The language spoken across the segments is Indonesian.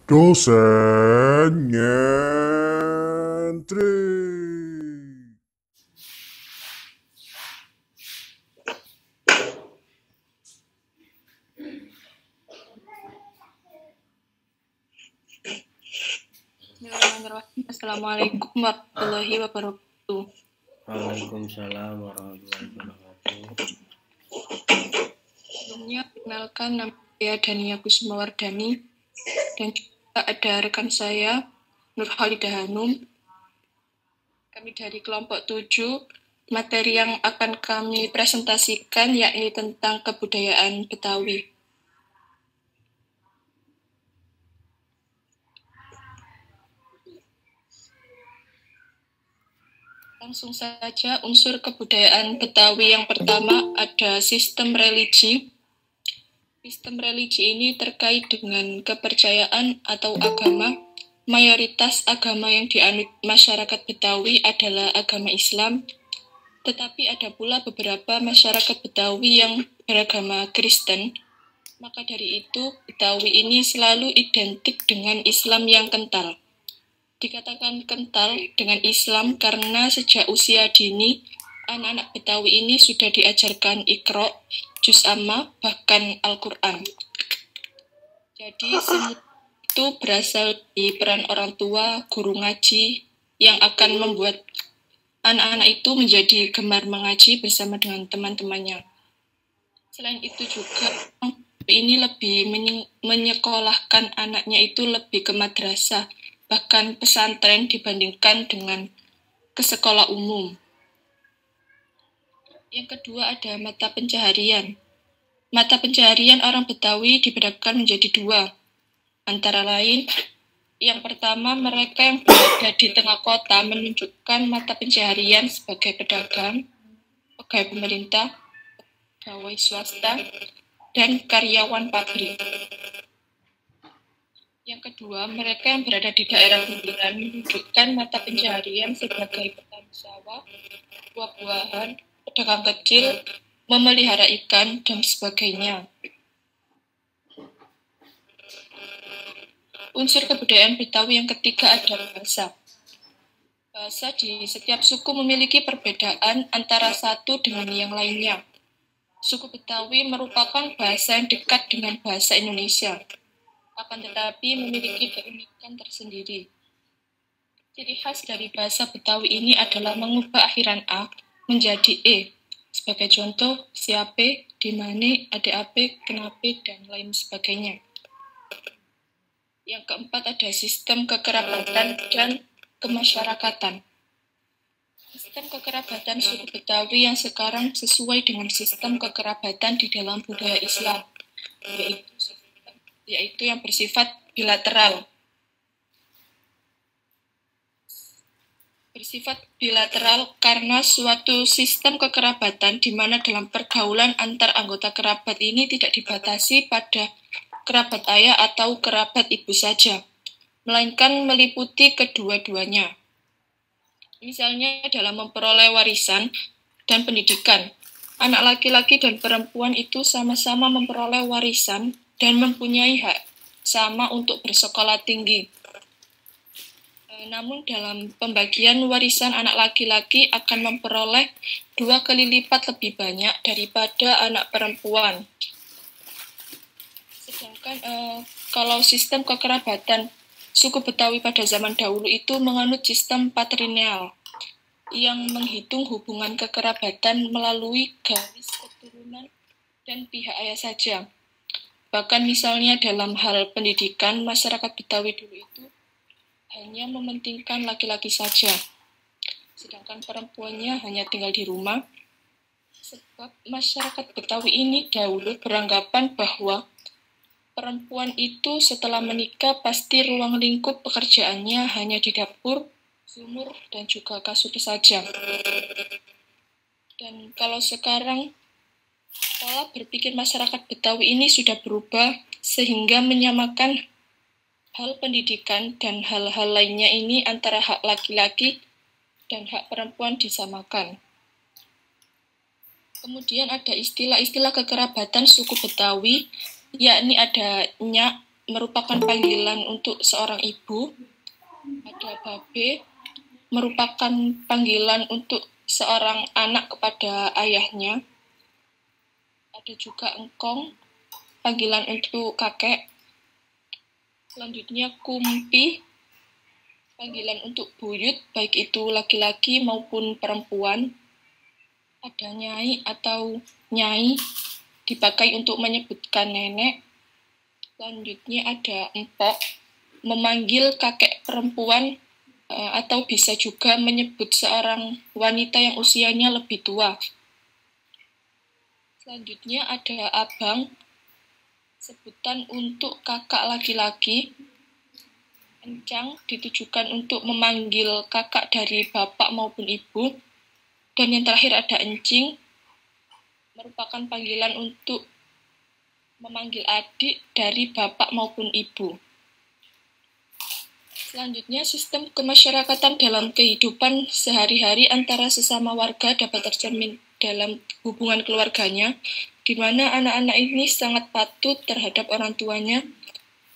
Dosen nyentri. Bismillahirrahmanirrahim. Assalamualaikum warahmatullahi wabarakatuh. Waalaikumsalam warahmatullahi wabarakatuh. Sebelumnya, perkenalkan nama saya Dania Kusumawardani dan juga ada rekan saya Nur Halidah Hanum. Kami dari kelompok 7. Materi yang akan kami presentasikan yakni tentang kebudayaan Betawi. Langsung saja, unsur kebudayaan Betawi yang pertama ada sistem religi. Sistem religi ini terkait dengan kepercayaan atau agama. Mayoritas agama yang dianut masyarakat Betawi adalah agama Islam, tetapi ada pula beberapa masyarakat Betawi yang beragama Kristen. Maka dari itu, Betawi ini selalu identik dengan Islam yang kental. Dikatakan kental dengan Islam karena sejak usia dini, anak-anak Betawi ini sudah diajarkan Iqra, Juz Amma, bahkan Al-Quran. Jadi semua itu berasal dari peran orang tua, guru ngaji, yang akan membuat anak-anak itu menjadi gemar mengaji bersama dengan teman-temannya. Selain itu juga, ini lebih menyekolahkan anaknya itu lebih ke madrasah, bahkan pesantren dibandingkan dengan ke sekolah umum. Yang kedua ada mata pencaharian. Mata pencaharian orang Betawi dibedakan menjadi 2. Antara lain, yang pertama mereka yang berada di tengah kota menunjukkan mata pencaharian sebagai pedagang, pegawai pemerintah, pegawai swasta, dan karyawan pabrik. Yang kedua, mereka yang berada di daerah pinggiran menunjukkan mata pencaharian sebagai petani sawah, buah-buahan, pedagang kecil, memelihara ikan, dan sebagainya. Unsur kebudayaan Betawi yang ketiga ada bahasa. Bahasa di setiap suku memiliki perbedaan antara satu dengan yang lainnya. Suku Betawi merupakan bahasa yang dekat dengan bahasa Indonesia, akan tetapi memiliki keunikan tersendiri. Ciri khas dari bahasa Betawi ini adalah mengubah akhiran A menjadi E. Sebagai contoh, siape, dimane, ade-ape, kenape, dan lain sebagainya. Yang keempat ada sistem kekerabatan dan kemasyarakatan. Sistem kekerabatan suku Betawi yang sekarang sesuai dengan sistem kekerabatan di dalam budaya Islam, yaitu yang bersifat bilateral. Bersifat bilateral karena suatu sistem kekerabatan di mana dalam pergaulan antar anggota kerabat ini tidak dibatasi pada kerabat ayah atau kerabat ibu saja, melainkan meliputi kedua-duanya. Misalnya dalam memperoleh warisan dan pendidikan, anak laki-laki dan perempuan itu sama-sama memperoleh warisan dan mempunyai hak sama untuk bersekolah tinggi. Namun dalam pembagian warisan anak laki-laki akan memperoleh 2 kali lipat lebih banyak daripada anak perempuan. Sedangkan kalau sistem kekerabatan suku Betawi pada zaman dahulu itu menganut sistem patrilineal yang menghitung hubungan kekerabatan melalui garis keturunan dan pihak ayah saja. Bahkan misalnya dalam hal pendidikan, masyarakat Betawi dulu itu hanya mementingkan laki-laki saja, sedangkan perempuannya hanya tinggal di rumah. Sebab masyarakat Betawi ini dahulu beranggapan bahwa perempuan itu setelah menikah pasti ruang lingkup pekerjaannya hanya di dapur, sumur, dan juga kasur saja. Dan kalau sekarang, pola berpikir masyarakat Betawi ini sudah berubah sehingga menyamakan hal pendidikan dan hal-hal lainnya ini antara hak laki-laki dan hak perempuan disamakan. Kemudian ada istilah-istilah kekerabatan suku Betawi, yakni ada nyak, merupakan panggilan untuk seorang ibu. Ada babe merupakan panggilan untuk seorang anak kepada ayahnya. Ada juga engkong, panggilan untuk kakek. Selanjutnya kumpi, panggilan untuk buyut, baik itu laki-laki maupun perempuan. Ada nyai atau nyai, dipakai untuk menyebutkan nenek. Selanjutnya ada empok, memanggil kakek perempuan atau bisa juga menyebut seorang wanita yang usianya lebih tua. Selanjutnya ada abang, sebutan untuk kakak laki-laki. Encang ditujukan untuk memanggil kakak dari bapak maupun ibu. Dan yang terakhir ada encing, merupakan panggilan untuk memanggil adik dari bapak maupun ibu. Selanjutnya, sistem kemasyarakatan dalam kehidupan sehari-hari antara sesama warga dapat tercermin dalam hubungan keluarganya, di mana anak-anak ini sangat patuh terhadap orang tuanya,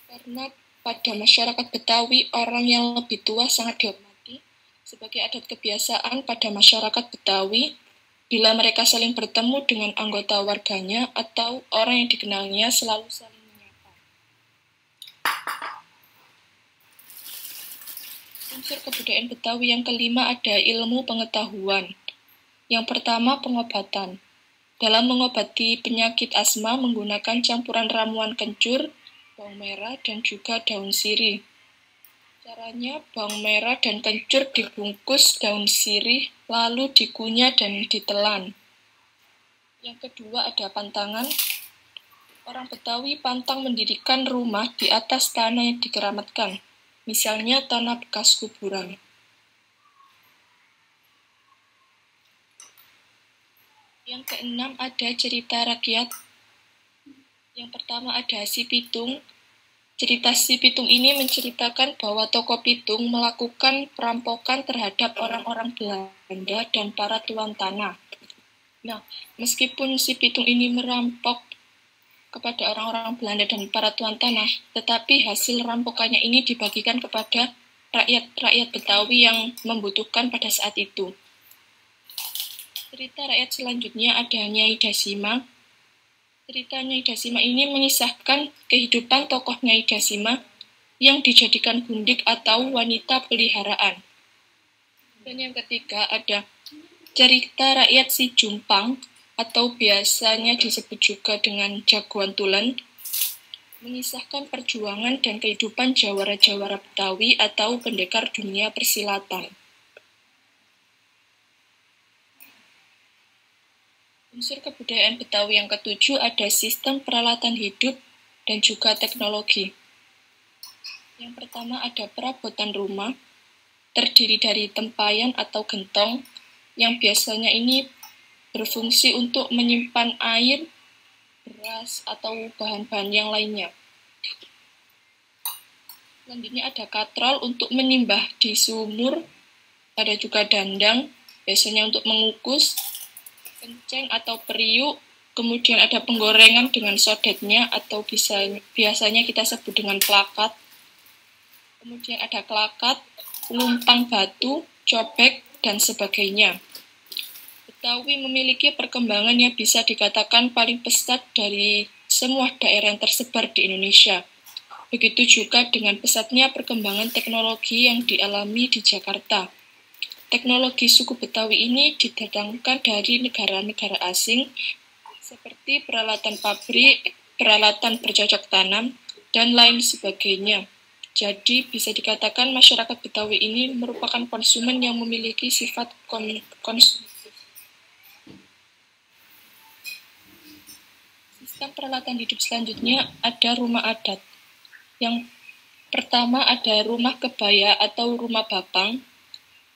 karena pada masyarakat Betawi, orang yang lebih tua sangat dihormati. Sebagai adat kebiasaan pada masyarakat Betawi, bila mereka saling bertemu dengan anggota warganya atau orang yang dikenalnya selalu saling menyapa. Unsur kebudayaan Betawi yang kelima ada ilmu pengetahuan. Yang pertama, pengobatan. Dalam mengobati penyakit asma menggunakan campuran ramuan kencur, bawang merah, dan juga daun sirih. Caranya, bawang merah dan kencur dibungkus daun sirih, lalu dikunyah dan ditelan. Yang kedua ada pantangan. Orang Betawi pantang mendirikan rumah di atas tanah yang dikeramatkan, misalnya tanah bekas kuburan. Yang keenam ada cerita rakyat. Yang pertama ada Si Pitung. Cerita Si Pitung ini menceritakan bahwa Toko Pitung melakukan perampokan terhadap orang-orang Belanda dan para tuan tanah. Nah, meskipun Si Pitung ini merampok kepada orang-orang Belanda dan para tuan tanah, tetapi hasil rampokannya ini dibagikan kepada rakyat-rakyat Betawi yang membutuhkan pada saat itu. Cerita rakyat selanjutnya ada Nyai Dasima. Cerita Nyai Dasima ini mengisahkan kehidupan tokoh Nyai Dasima yang dijadikan gundik atau wanita peliharaan. Dan yang ketiga ada cerita rakyat Si Jumpang atau biasanya disebut juga dengan Jagoan Tulen, mengisahkan perjuangan dan kehidupan jawara-jawara Betawi atau pendekar dunia persilatan. Unsur kebudayaan Betawi yang ketujuh ada sistem peralatan hidup dan juga teknologi. Yang pertama ada perabotan rumah, terdiri dari tempayan atau gentong, yang biasanya ini berfungsi untuk menyimpan air, beras, atau bahan-bahan yang lainnya. Selanjutnya ada katrol untuk menimbah di sumur, ada juga dandang, biasanya untuk mengukus, kenceng atau periuk, kemudian ada penggorengan dengan sodetnya atau biasanya kita sebut dengan plakat. Kemudian ada kelakat, lumpang batu, cobek, dan sebagainya. Betawi memiliki perkembangan yang bisa dikatakan paling pesat dari semua daerah yang tersebar di Indonesia. Begitu juga dengan pesatnya perkembangan teknologi yang dialami di Jakarta. Teknologi suku Betawi ini didatangkan dari negara-negara asing seperti peralatan pabrik, peralatan bercocok tanam, dan lain sebagainya. Jadi bisa dikatakan masyarakat Betawi ini merupakan konsumen yang memiliki sifat konsumtif. Sistem peralatan hidup selanjutnya ada rumah adat. Yang pertama ada rumah kebaya atau rumah bapang.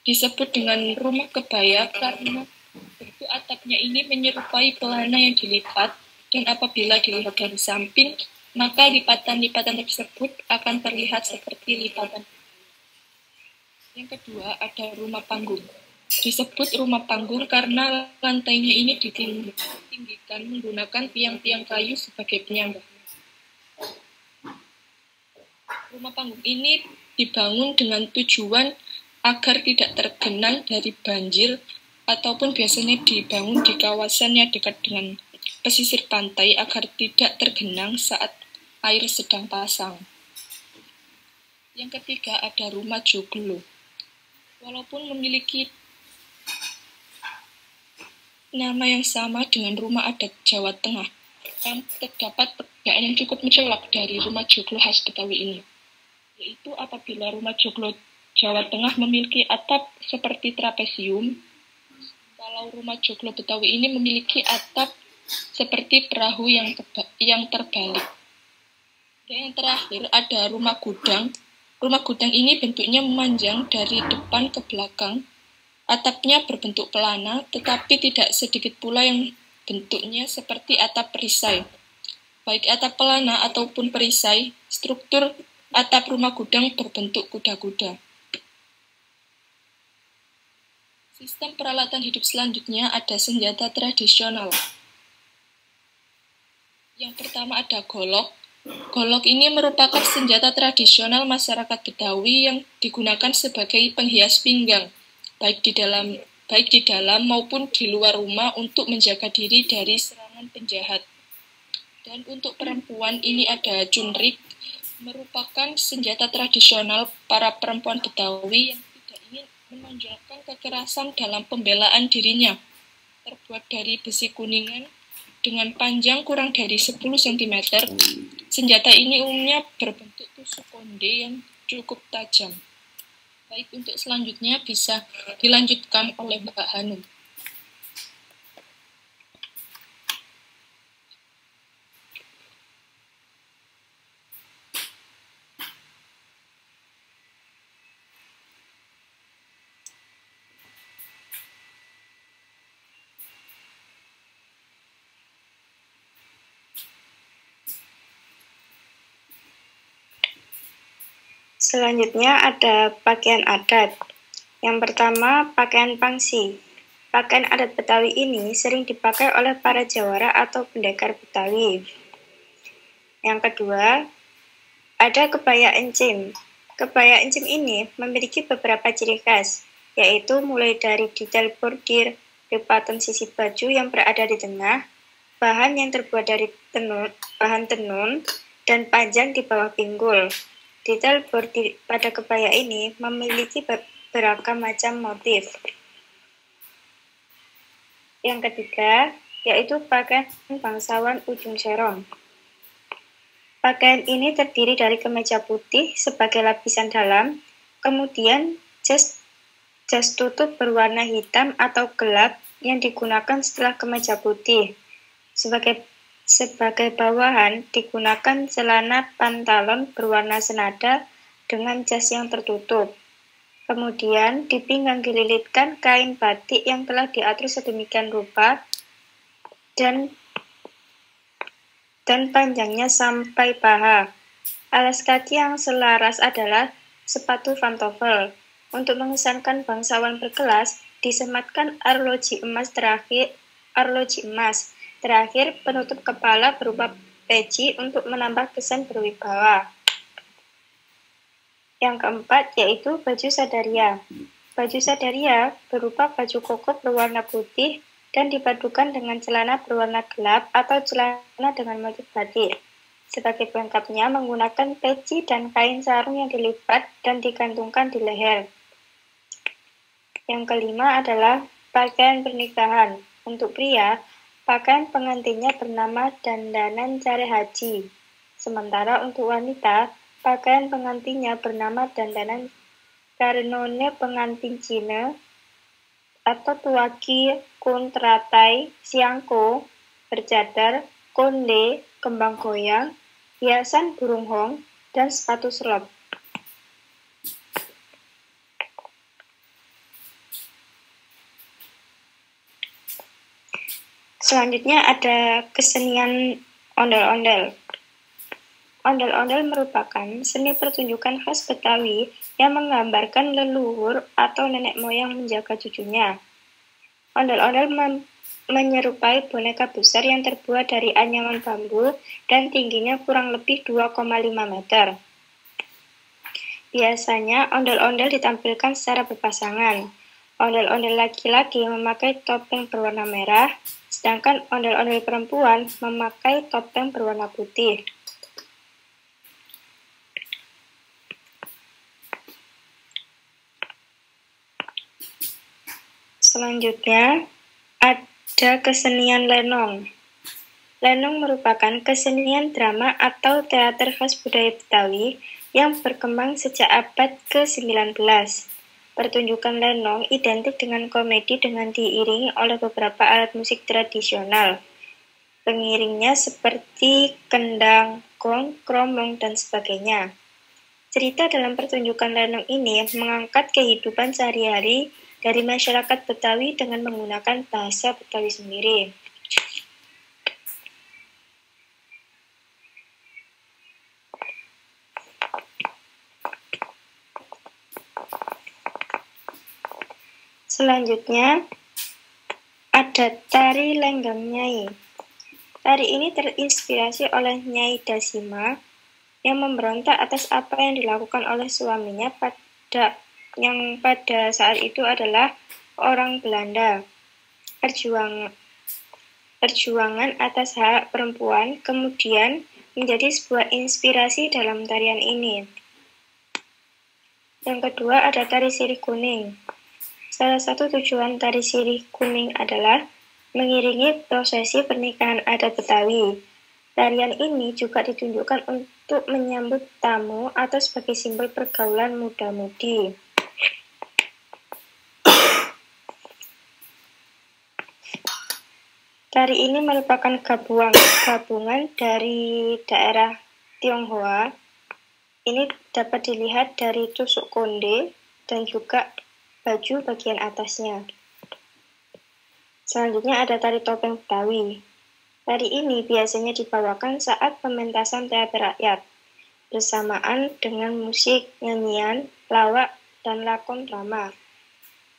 Disebut dengan rumah kebaya karena bentuk atapnya ini menyerupai pelana yang dilipat, dan apabila dilihat dari samping, maka lipatan-lipatan tersebut akan terlihat seperti lipatan. Yang kedua ada rumah panggung. Disebut rumah panggung karena lantainya ini ditinggikan menggunakan tiang-tiang kayu sebagai penyangga. Rumah panggung ini dibangun dengan tujuan agar tidak tergenang dari banjir ataupun biasanya dibangun di kawasan yang dekat dengan pesisir pantai agar tidak tergenang saat air sedang pasang. Yang ketiga ada rumah joglo. Walaupun memiliki nama yang sama dengan rumah adat Jawa Tengah, terdapat perbedaan yang cukup mencolok dari rumah joglo khas Betawi ini, yaitu apabila rumah joglo Jawa Tengah memiliki atap seperti trapesium, kalau rumah joglo Betawi ini memiliki atap seperti perahu yang terbalik. Dan yang terakhir ada rumah gudang. Rumah gudang ini bentuknya memanjang dari depan ke belakang. Atapnya berbentuk pelana, tetapi tidak sedikit pula yang bentuknya seperti atap perisai. Baik atap pelana ataupun perisai, struktur atap rumah gudang berbentuk kuda-kuda. Sistem peralatan hidup selanjutnya ada senjata tradisional. Yang pertama ada golok. Golok ini merupakan senjata tradisional masyarakat Betawi yang digunakan sebagai penghias pinggang, baik di dalam maupun di luar rumah untuk menjaga diri dari serangan penjahat. Dan untuk perempuan ini ada cunrik, merupakan senjata tradisional para perempuan Betawi yang tidak ingin menonjolkan kekerasan dalam pembelaan dirinya. Terbuat dari besi kuningan dengan panjang kurang dari 10 cm. Senjata ini umumnya berbentuk tusuk konde yang cukup tajam. Baik, untuk selanjutnya bisa dilanjutkan oleh Mbak Hanum. Selanjutnya ada pakaian adat. Yang pertama, pakaian pangsi. Pakaian adat Betawi ini sering dipakai oleh para jawara atau pendekar Betawi. Yang kedua, ada kebaya encim. Kebaya encim ini memiliki beberapa ciri khas, yaitu mulai dari detail bordir, lipatan sisi baju yang berada di tengah, bahan yang terbuat dari bahan tenun, dan panjang di bawah pinggul. Detail bordir pada kebaya ini memiliki beragam macam motif. Yang ketiga, yaitu pakaian bangsawan ujung serong. Pakaian ini terdiri dari kemeja putih sebagai lapisan dalam, kemudian jas tutup berwarna hitam atau gelap yang digunakan setelah kemeja putih. Sebagai bawahan digunakan celana pantalon berwarna senada dengan jas yang tertutup. Kemudian di pinggang dililitkan kain batik yang telah diatur sedemikian rupa dan panjangnya sampai paha. Alas kaki yang selaras adalah sepatu pantofel. Untuk mengesankan bangsawan berkelas, disematkan arloji emas. Terakhir, penutup kepala berupa peci untuk menambah kesan berwibawa. Yang keempat yaitu baju sadaria. Baju sadaria berupa baju koko berwarna putih dan dipadukan dengan celana berwarna gelap atau celana dengan motif batik. Sebagai pelengkapnya menggunakan peci dan kain sarung yang dilipat dan digantungkan di leher. Yang kelima adalah pakaian pernikahan. Untuk pria, pakaian pengantinnya bernama dandanan care haji. Sementara untuk wanita, pakaian pengantinnya bernama dandanan karenone pengantin Cina atau tuaki, kuntratai, siangko, bercadar, konde, kembang goyang, hiasan burung hong, dan sepatu selop. Selanjutnya ada kesenian ondel-ondel. Ondel-ondel merupakan seni pertunjukan khas Betawi yang menggambarkan leluhur atau nenek moyang menjaga cucunya. Ondel-ondel menyerupai boneka besar yang terbuat dari anyaman bambu dan tingginya kurang lebih 2,5 meter. Biasanya ondel-ondel ditampilkan secara berpasangan. Ondel-ondel laki-laki memakai topeng berwarna merah, sedangkan ondel-ondel perempuan memakai topeng berwarna putih. Selanjutnya, ada kesenian lenong. Lenong merupakan kesenian drama atau teater khas budaya Betawi yang berkembang sejak abad ke-19. Pertunjukan lenong identik dengan komedi dengan diiringi oleh beberapa alat musik tradisional. Pengiringnya seperti kendang, gong, kromong, dan sebagainya. Cerita dalam pertunjukan lenong ini mengangkat kehidupan sehari-hari dari masyarakat Betawi dengan menggunakan bahasa Betawi sendiri. Selanjutnya, ada tari Lenggang Nyai. Tari ini terinspirasi oleh Nyai Dasima yang memberontak atas apa yang dilakukan oleh suaminya pada saat itu adalah orang Belanda. Perjuangan atas hak perempuan kemudian menjadi sebuah inspirasi dalam tarian ini. Yang kedua ada tari sirih kuning. Salah satu tujuan tari sirih kuning adalah mengiringi prosesi pernikahan adat Betawi. Tarian ini juga ditunjukkan untuk menyambut tamu atau sebagai simbol pergaulan muda-mudi. Tari ini merupakan gabungan dari daerah Tionghoa. Ini dapat dilihat dari tusuk konde dan juga baju bagian atasnya. Selanjutnya ada tari topeng Betawi. Tari ini biasanya dibawakan saat pementasan teater rakyat, bersamaan dengan musik, nyanyian, lawak, dan lakon drama.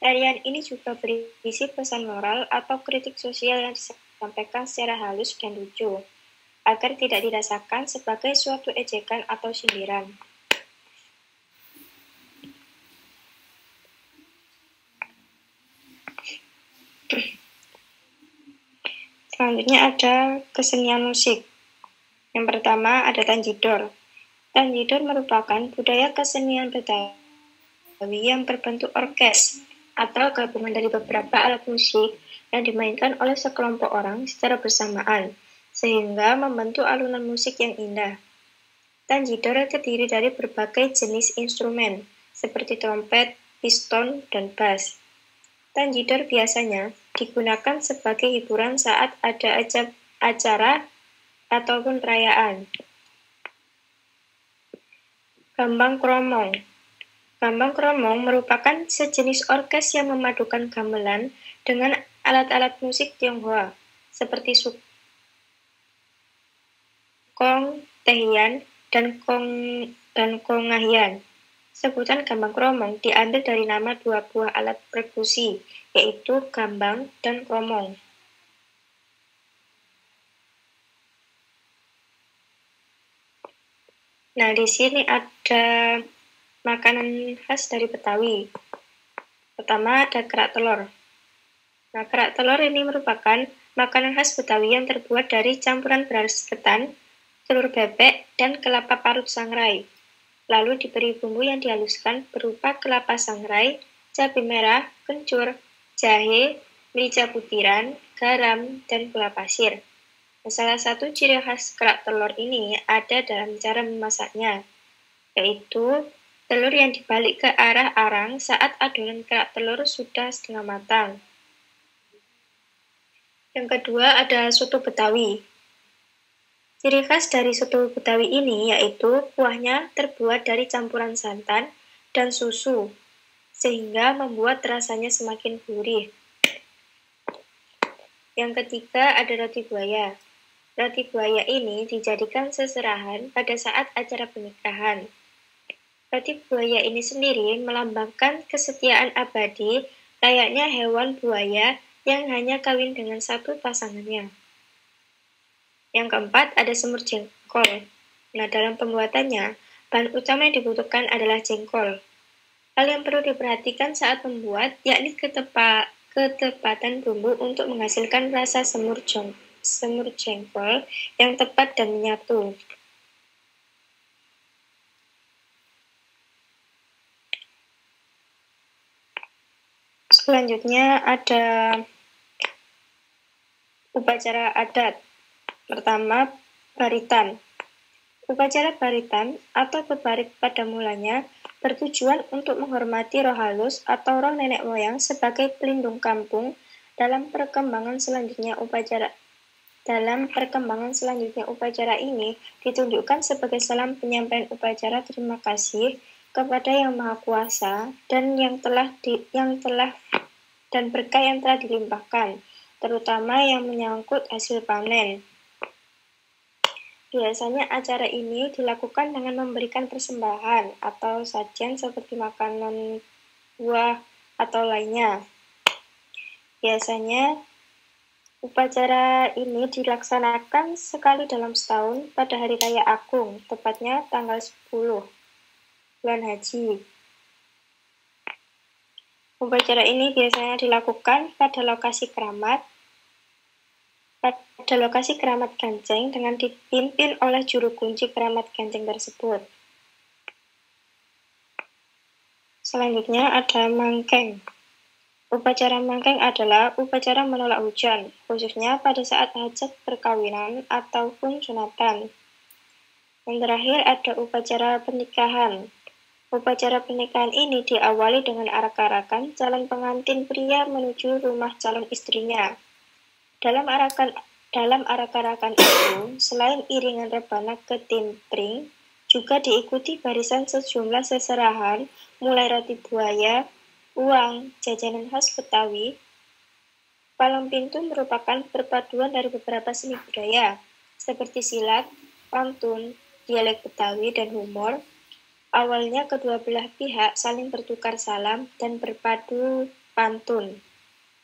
Tarian ini juga berisi pesan moral atau kritik sosial yang disampaikan secara halus dan lucu, agar tidak dirasakan sebagai suatu ejekan atau sindiran. Selanjutnya ada kesenian musik. Yang pertama ada tanjidor. Tanjidor merupakan budaya kesenian Betawi yang berbentuk orkes atau gabungan dari beberapa alat musik yang dimainkan oleh sekelompok orang secara bersamaan, sehingga membentuk alunan musik yang indah. Tanjidor terdiri dari berbagai jenis instrumen, seperti trompet, piston, dan bass. Tanjidor biasanya digunakan sebagai hiburan saat ada acara ataupun perayaan. Gambang kromong. Gambang kromong merupakan sejenis orkes yang memadukan gamelan dengan alat-alat musik Tionghoa, seperti sukong, tehian, dan kongahian. Sebutan gambang kromong diambil dari nama dua buah alat perkusi, yaitu gambang dan kromong. Nah, di sini ada makanan khas dari Betawi. Pertama ada kerak telur. Nah, kerak telur ini merupakan makanan khas Betawi yang terbuat dari campuran beras ketan, telur bebek, dan kelapa parut sangrai. Lalu diberi bumbu yang dihaluskan berupa kelapa sangrai, cabai merah, kencur, jahe, merica butiran, garam, dan gula pasir. Salah satu ciri khas kerak telur ini ada dalam cara memasaknya, yaitu telur yang dibalik ke arah arang saat adonan kerak telur sudah setengah matang. Yang kedua ada soto Betawi. Ciri khas dari soto Betawi ini yaitu kuahnya terbuat dari campuran santan dan susu, sehingga membuat rasanya semakin gurih. Yang ketiga ada roti buaya. Roti buaya ini dijadikan seserahan pada saat acara pernikahan. Roti buaya ini sendiri melambangkan kesetiaan abadi layaknya hewan buaya yang hanya kawin dengan satu pasangannya. Yang keempat ada semur jengkol. Nah, dalam pembuatannya, Bahan utama yang dibutuhkan adalah jengkol. Hal yang perlu diperhatikan saat membuat yakni ketepatan bumbu untuk menghasilkan rasa semur jengkol yang tepat dan menyatu. Selanjutnya ada upacara adat. Pertama, baritan. Upacara baritan atau bebarik pada mulanya bertujuan untuk menghormati roh halus atau roh nenek moyang sebagai pelindung kampung dalam perkembangan selanjutnya upacara ini ditunjukkan sebagai salam penyampaian upacara terima kasih kepada Yang Maha Kuasa dan dan berkah yang telah dilimpahkan, terutama yang menyangkut hasil panen. Biasanya acara ini dilakukan dengan memberikan persembahan atau sajian seperti makanan, buah, atau lainnya. Biasanya upacara ini dilaksanakan sekali dalam setahun pada Hari Raya Agung, tepatnya tanggal 10 bulan Haji. Upacara ini biasanya dilakukan pada lokasi keramat Ganjeng dengan dipimpin oleh juru kunci keramat Ganjeng tersebut. Selanjutnya ada mangkeng. Upacara mangkeng adalah upacara menolak hujan, khususnya pada saat hajat perkawinan ataupun sunatan. Yang terakhir ada upacara pernikahan. Upacara pernikahan ini diawali dengan arak-arakan calon pengantin pria menuju rumah calon istrinya. Dalam arak-arakan itu, selain iringan rebana ketimpring, juga diikuti barisan sejumlah seserahan, mulai roti buaya, uang, jajanan khas Betawi. Palang pintu merupakan perpaduan dari beberapa seni budaya, seperti silat, pantun, dialek Betawi, dan humor. Awalnya kedua belah pihak saling bertukar salam dan berpadu pantun.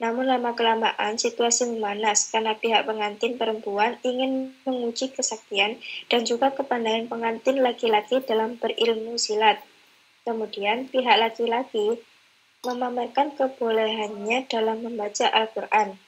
Namun lama-kelamaan situasi memanas karena pihak pengantin perempuan ingin menguji kesaktian dan juga kepandaian pengantin laki-laki dalam berilmu silat. Kemudian pihak laki-laki memamerkan kebolehannya dalam membaca Al-Quran.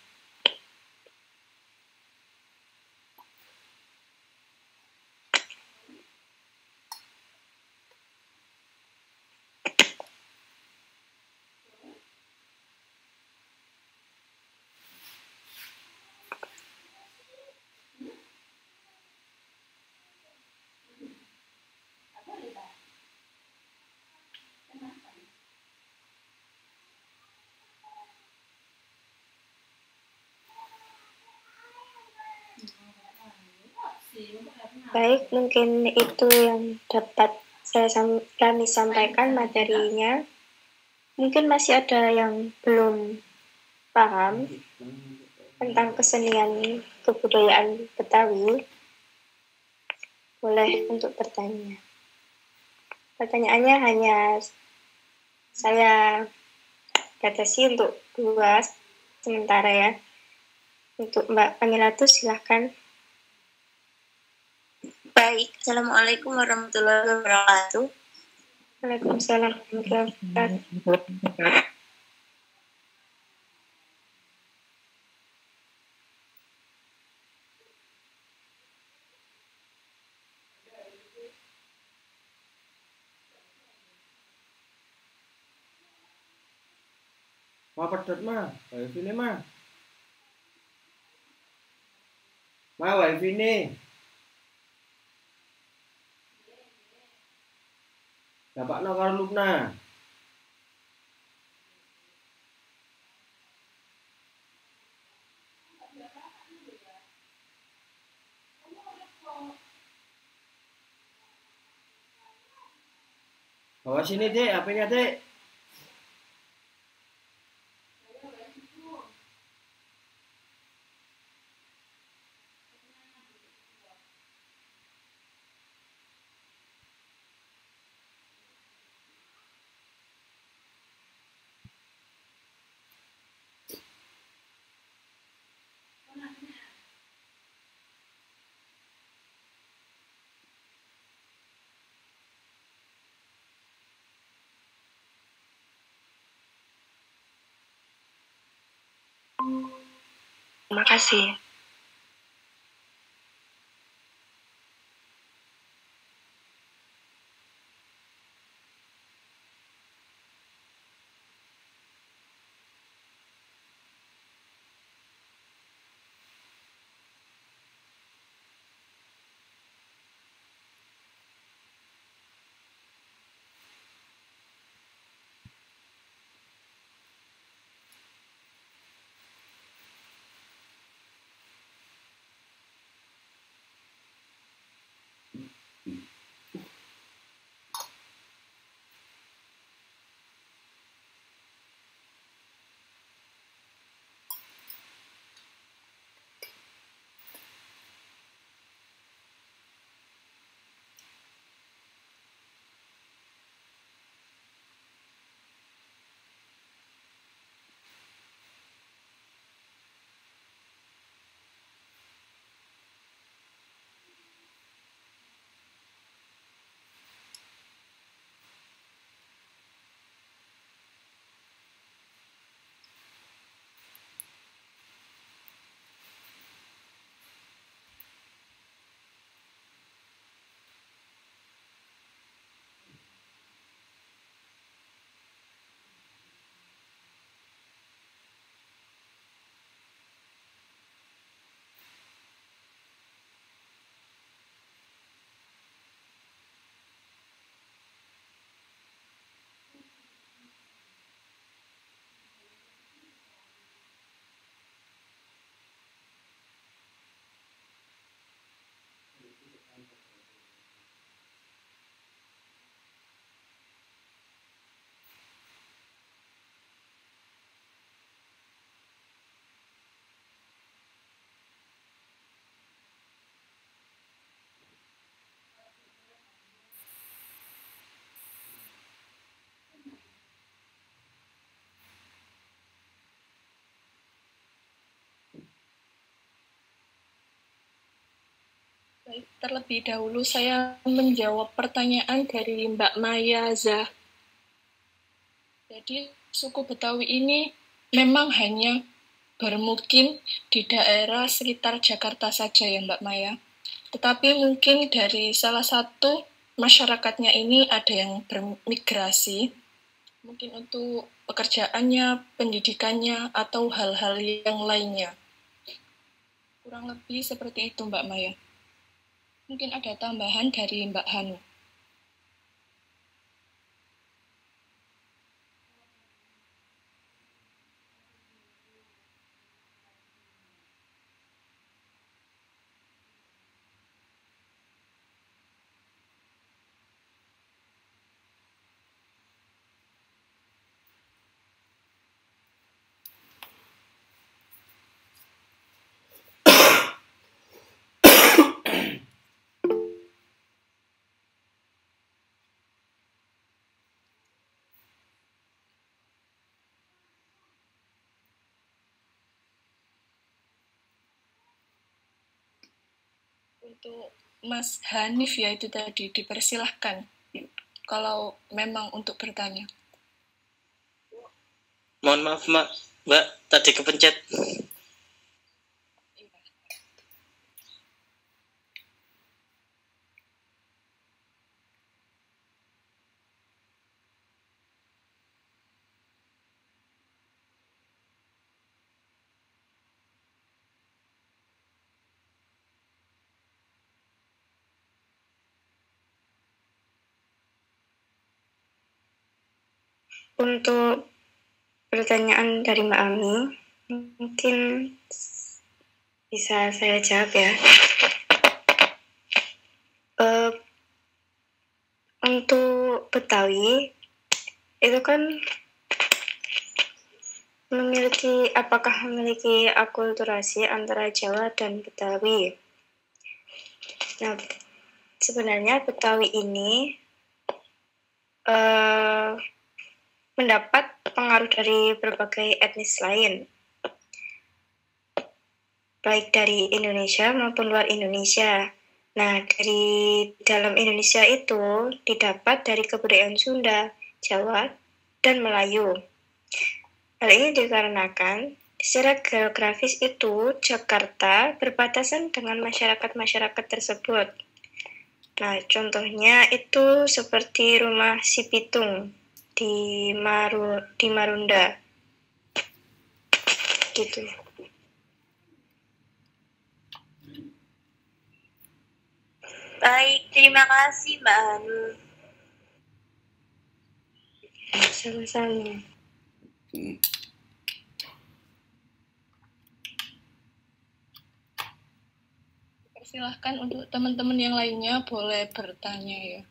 Baik, mungkin itu yang dapat kami sampaikan materinya. Mungkin masih ada yang belum paham tentang kesenian kebudayaan Betawi. Boleh untuk bertanya. Pertanyaannya hanya saya batasi untuk 2 sementara ya. Untuk Mbak Amilatus silahkan. Baik, Assalamualaikum warahmatullahi wabarakatuh. Waalaikumsalam warahmatullahi wabarakatuh. Mau pedot mah, wifi ini mah. Wifi ini. Dapat no karo Lupna. Bawa sini dek, HP-nya dek. Terima kasih. Baik, terlebih dahulu saya menjawab pertanyaan dari Mbak Maya Zah. Jadi, suku Betawi ini memang hanya bermukim di daerah sekitar Jakarta saja ya Mbak Maya. Tetapi mungkin dari salah satu masyarakatnya ini ada yang bermigrasi, mungkin untuk pekerjaannya, pendidikannya, atau hal-hal yang lainnya. Kurang lebih seperti itu Mbak Maya. Mungkin ada tambahan dari Mbak Hanu. Untuk Mas Hanif ya itu tadi, dipersilahkan kalau memang untuk bertanya. Mohon maaf Mbak, tadi kepencet. Untuk pertanyaan dari Mbak Ami, mungkin bisa saya jawab ya. Untuk Betawi itu kan apakah memiliki akulturasi antara Jawa dan Betawi. Nah, sebenarnya Betawi ini mendapat pengaruh dari berbagai etnis lain, baik dari Indonesia maupun luar Indonesia. Nah, dari dalam Indonesia itu didapat dari kebudayaan Sunda, Jawa, dan Melayu. Hal ini dikarenakan Secara geografis itu Jakarta berbatasan dengan masyarakat-masyarakat tersebut. Nah, contohnya itu seperti rumah si Pitung di Marunda. Gitu. Baik, terima kasih Mbak Hanu. Sama-sama. Persilahkan untuk teman-teman yang lainnya boleh bertanya ya.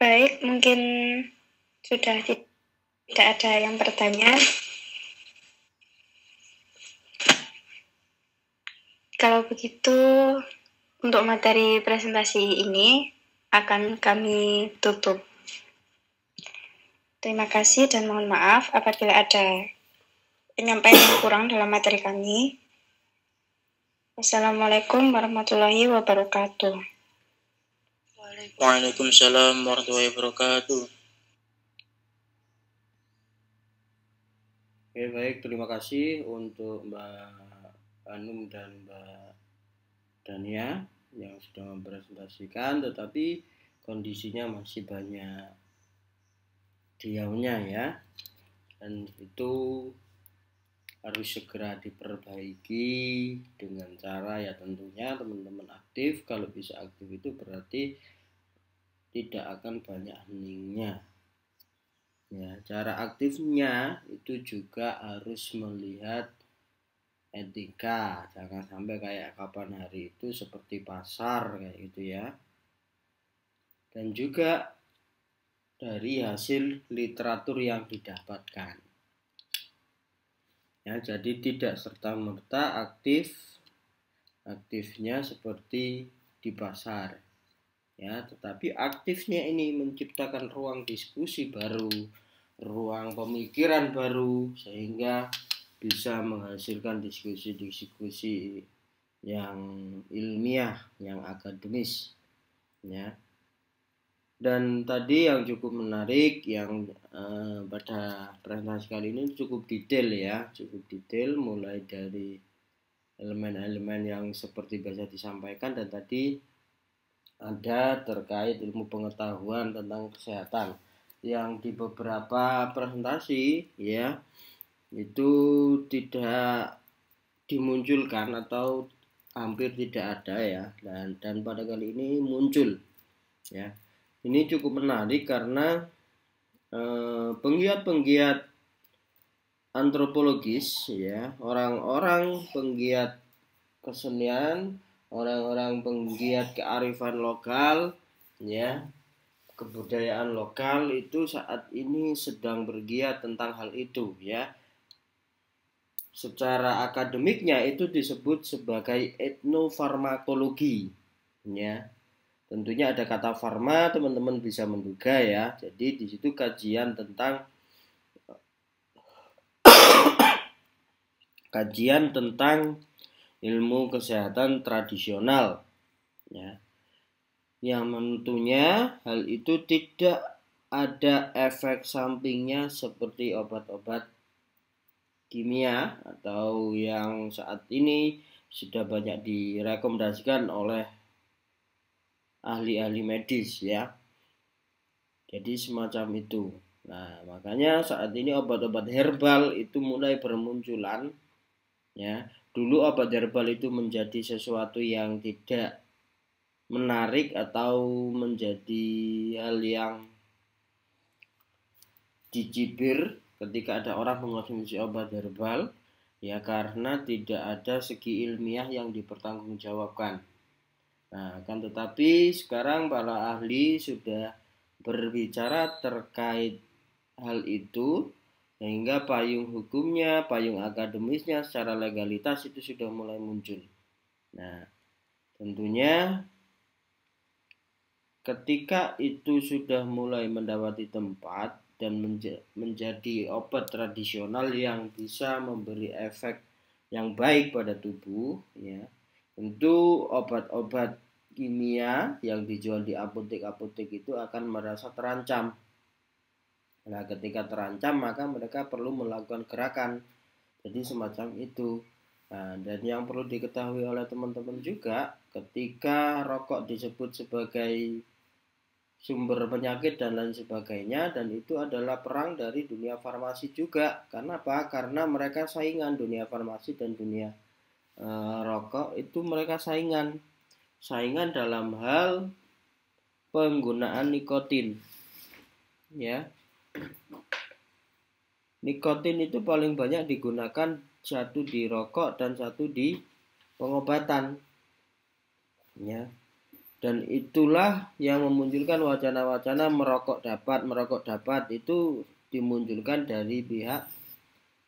Baik, mungkin sudah tidak ada yang bertanya. Kalau begitu, untuk materi presentasi ini akan kami tutup. Terima kasih dan mohon maaf apabila ada penyampaian yang kurang dalam materi kami. Wassalamualaikum warahmatullahi wabarakatuh. Waalaikumsalam warahmatullahi wabarakatuh. Oke, baik, terima kasih untuk Mbak Anum dan Mbak Dania yang sudah mempresentasikan, tetapi kondisinya masih banyak diamnya ya, dan itu harus segera diperbaiki dengan cara ya tentunya teman-teman aktif. Kalau bisa aktif itu berarti tidak akan banyak heningnya ya. Cara aktifnya itu juga harus melihat etika, jangan sampai kayak kapan hari itu seperti pasar kayak gitu ya. Dan juga dari hasil literatur yang didapatkan ya, jadi tidak serta-merta aktifnya seperti di pasar ya, tetapi aktifnya ini menciptakan ruang diskusi baru, ruang pemikiran baru, sehingga bisa menghasilkan diskusi-diskusi yang ilmiah, yang akademis ya. Dan tadi yang cukup menarik yang pada presentasi kali ini cukup detail mulai dari elemen-elemen yang seperti biasa disampaikan, dan tadi ada terkait ilmu pengetahuan tentang kesehatan yang di beberapa presentasi ya itu tidak dimunculkan atau hampir tidak ada ya, dan pada kali ini muncul ya. Ini cukup menarik karena penggiat-penggiat antropologis ya, orang-orang penggiat kesenian, orang-orang penggiat kearifan lokal ya, kebudayaan lokal itu saat ini sedang bergiat tentang hal itu ya. Secara akademiknya itu disebut sebagai etnofarmakologi ya. Tentunya ada kata farma, teman-teman bisa menduga ya. Jadi di situ kajian tentang kajian tentang ilmu kesehatan tradisional, ya, yang tentunya hal itu tidak ada efek sampingnya seperti obat-obat kimia atau yang saat ini sudah banyak direkomendasikan oleh ahli-ahli medis, ya. Jadi semacam itu. Nah, makanya saat ini obat-obat herbal itu mulai bermunculan, ya. Dulu obat herbal itu menjadi sesuatu yang tidak menarik atau menjadi hal yang dicibir ketika ada orang mengonsumsi obat herbal, ya, karena tidak ada segi ilmiah yang dipertanggungjawabkan. Nah, kan tetapi sekarang para ahli sudah berbicara terkait hal itu, sehingga payung hukumnya, payung akademisnya secara legalitas itu sudah mulai muncul. Nah, tentunya ketika itu sudah mulai mendapati tempat dan menjadi obat tradisional yang bisa memberi efek yang baik pada tubuh, ya, tentu obat-obat kimia yang dijual di apotek-apotek itu akan merasa terancam. Nah, ketika terancam maka mereka perlu melakukan gerakan. Jadi semacam itu. Nah, dan yang perlu diketahui oleh teman-teman juga, ketika rokok disebut sebagai sumber penyakit dan lain sebagainya, dan itu adalah perang dari dunia farmasi juga. Karena apa? Karena mereka saingan, dunia farmasi dan dunia rokok itu mereka saingan dalam hal penggunaan nikotin, ya. Nikotin itu paling banyak digunakan satu di rokok dan satu di pengobatan, ya. Dan itulah yang memunculkan wacana-wacana merokok dapat itu dimunculkan dari pihak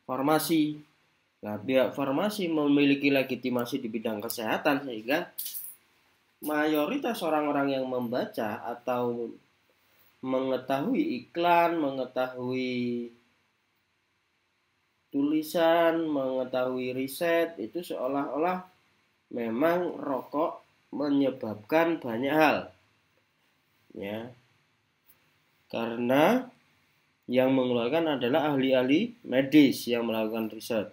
farmasi. Nah, pihak farmasi memiliki legitimasi di bidang kesehatan, sehingga mayoritas orang-orang yang membaca atau mengetahui iklan, mengetahui tulisan, mengetahui riset, itu seolah-olah memang rokok menyebabkan banyak hal, ya, karena yang mengeluarkan adalah ahli-ahli medis yang melakukan riset.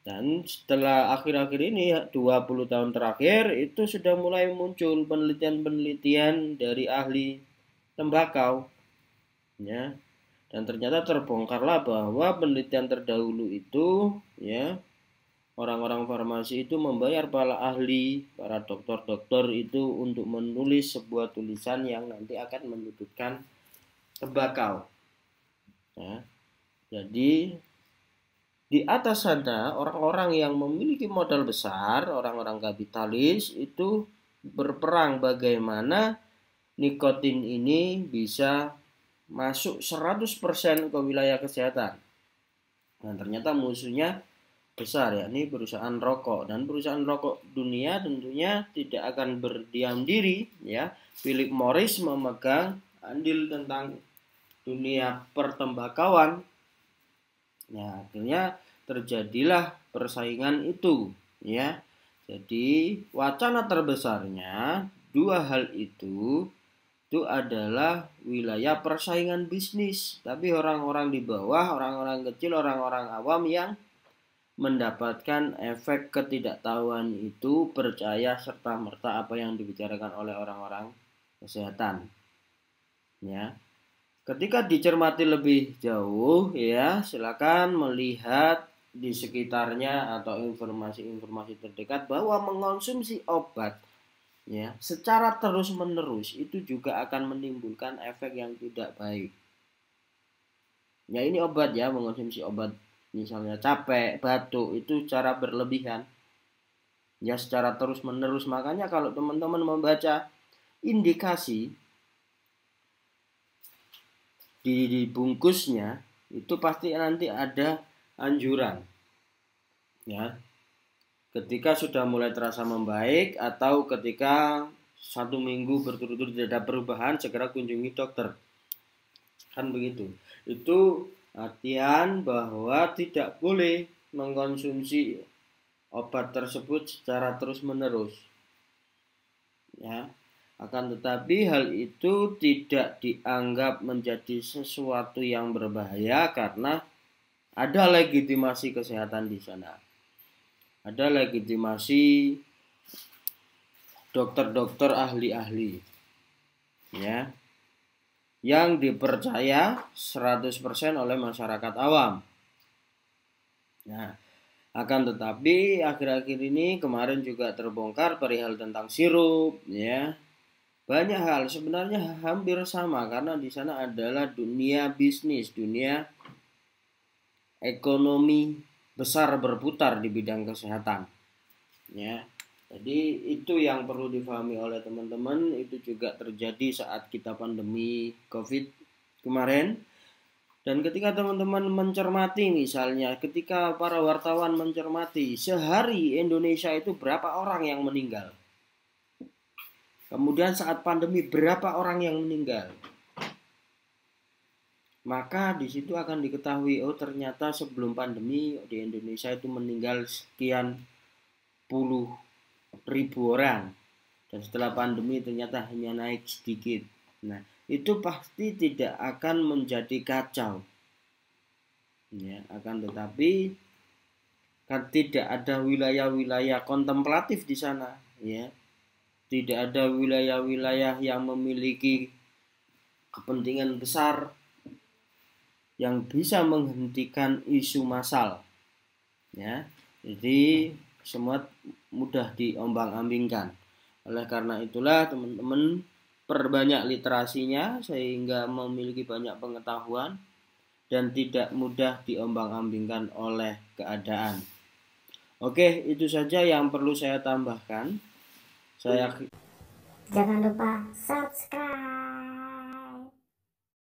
Dan setelah akhir-akhir ini 20 tahun terakhir itu sudah mulai muncul penelitian-penelitian dari ahli tembakau, ya. Dan ternyata terbongkarlah bahwa penelitian terdahulu itu, ya, orang-orang farmasi itu membayar para ahli, para dokter-dokter itu untuk menulis sebuah tulisan yang nanti akan menyudutkan tembakau, ya. Jadi di atas sana orang-orang yang memiliki modal besar, orang-orang kapitalis itu berperang bagaimana nikotin ini bisa masuk 100% ke wilayah kesehatan. Nah, ternyata musuhnya besar, yakni perusahaan rokok, dan perusahaan rokok dunia tentunya tidak akan berdiam diri, ya. Philip Morris memegang andil tentang dunia pertembakauan. Nah, akhirnya terjadilah persaingan itu, ya. Jadi wacana terbesarnya dua hal itu adalah wilayah persaingan bisnis. Tapi orang-orang di bawah, orang-orang kecil, orang-orang awam yang mendapatkan efek ketidaktahuan itu percaya serta-merta apa yang dibicarakan oleh orang-orang kesehatan, ya. Ketika dicermati lebih jauh, ya, silakan melihat di sekitarnya atau informasi-informasi terdekat bahwa mengonsumsi obat, ya, secara terus-menerus itu juga akan menimbulkan efek yang tidak baik. Ya, ini obat, ya, mengonsumsi obat misalnya capek, batuk itu secara berlebihan, ya, secara terus-menerus. Makanya kalau teman-teman membaca indikasi di bungkusnya itu pasti nanti ada anjuran, ya. Ketika sudah mulai terasa membaik atau ketika 1 minggu berturut-turut tidak ada perubahan, segera kunjungi dokter. Kan begitu. Itu artian bahwa tidak boleh mengkonsumsi obat tersebut secara terus-menerus. Ya. Akan tetapi hal itu tidak dianggap menjadi sesuatu yang berbahaya karena ada legitimasi kesehatan di sana. Ada legitimasi dokter-dokter ahli-ahli, ya, yang dipercaya 100% oleh masyarakat awam. Nah, akan tetapi akhir-akhir ini kemarin juga terbongkar perihal tentang sirup, ya. Banyak hal sebenarnya hampir sama karena di sana adalah dunia bisnis, dunia ekonomi besar berputar di bidang kesehatan. Ya. Jadi itu yang perlu difahami oleh teman-teman. Itu juga terjadi saat kita pandemi Covid kemarin. Dan ketika teman-teman mencermati, misalnya ketika para wartawan mencermati sehari Indonesia itu berapa orang yang meninggal, kemudian saat pandemi berapa orang yang meninggal, maka di situ akan diketahui, oh ternyata sebelum pandemi di Indonesia itu meninggal sekian puluh ribu orang, dan setelah pandemi ternyata hanya naik sedikit. Nah, itu pasti tidak akan menjadi kacau, ya. Akan tetapi kan tidak ada wilayah-wilayah kontemplatif di sana, ya. Tidak ada wilayah-wilayah yang memiliki kepentingan besar yang bisa menghentikan isu massal, ya. Jadi semua mudah diombang-ambingkan. Oleh karena itulah teman-teman perbanyak literasinya sehingga memiliki banyak pengetahuan dan tidak mudah diombang-ambingkan oleh keadaan. Oke, itu saja yang perlu saya tambahkan. Jangan lupa subscribe.